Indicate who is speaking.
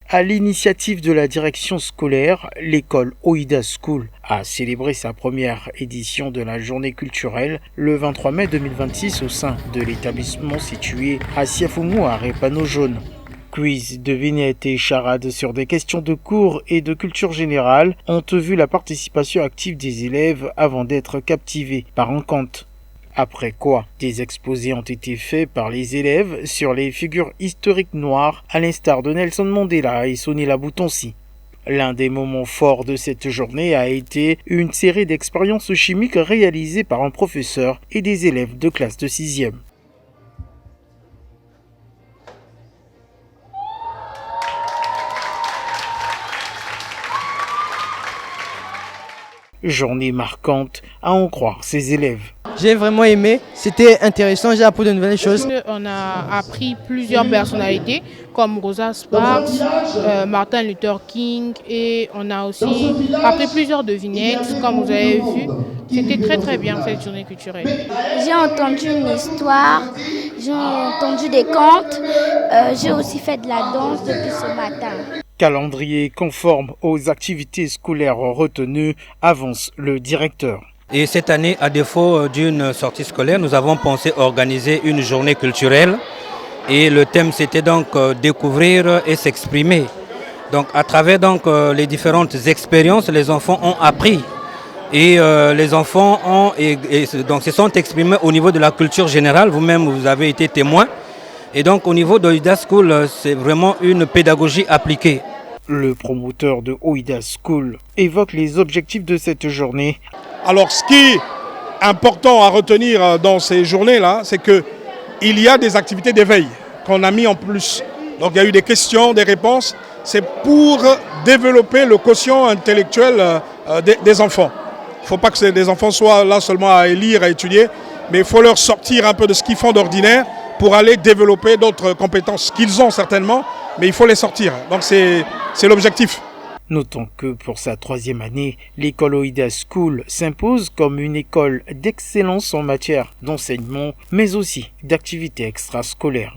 Speaker 1: À l'initiative de la direction scolaire, l'école Oida School a célébré sa première édition de la journée culturelle le 23 mai 2026 au sein de l'établissement situé à Siafoumou à Répano Jaune. Quiz, devinettes et charades sur des questions de cours et de culture générale ont vu la participation active des élèves avant d'être captivés par un conte. Après quoi, des exposés ont été faits par les élèves sur les figures historiques noires, à l'instar de Nelson Mandela et Sonia Boutonsi. L'un des moments forts de cette journée a été une série d'expériences chimiques réalisées par un professeur et des élèves de classe de 6e. Journée marquante à en croire ses élèves.
Speaker 2: J'ai vraiment aimé, c'était intéressant, j'ai appris de nouvelles choses.
Speaker 3: On a appris plusieurs personnalités comme Rosa Parks, Martin Luther King et on a aussi appris plusieurs devinettes comme vous avez vu. C'était très très bien cette journée culturelle.
Speaker 4: J'ai entendu une histoire, j'ai entendu des contes, j'ai aussi fait de la danse depuis ce matin.
Speaker 1: Calendrier conforme aux activités scolaires retenues, avance le directeur.
Speaker 5: Et cette année, à défaut d'une sortie scolaire, nous avons pensé organiser une journée culturelle. Et le thème, c'était donc découvrir et s'exprimer. Donc à travers les différentes expériences, les enfants ont appris. Et les enfants donc, se sont exprimés au niveau de la culture générale. Vous-même, vous avez été témoin. Et donc au niveau de Oida School, c'est vraiment une pédagogie appliquée.
Speaker 1: Le promoteur de Oida School évoque les objectifs de cette journée.
Speaker 6: Alors ce qui est important à retenir dans ces journées-là, c'est qu'il y a des activités d'éveil qu'on a mis en plus. Donc il y a eu des questions, des réponses. C'est pour développer le quotient intellectuel des enfants. Il ne faut pas que les enfants soient là seulement à lire, à étudier, mais il faut leur sortir un peu de ce qu'ils font d'ordinaire pour aller développer d'autres compétences qu'ils ont certainement, mais il faut les sortir. Donc c'est l'objectif.
Speaker 1: Notons que pour sa 3e année, l'école Oida School s'impose comme une école d'excellence en matière d'enseignement, mais aussi d'activités extrascolaires.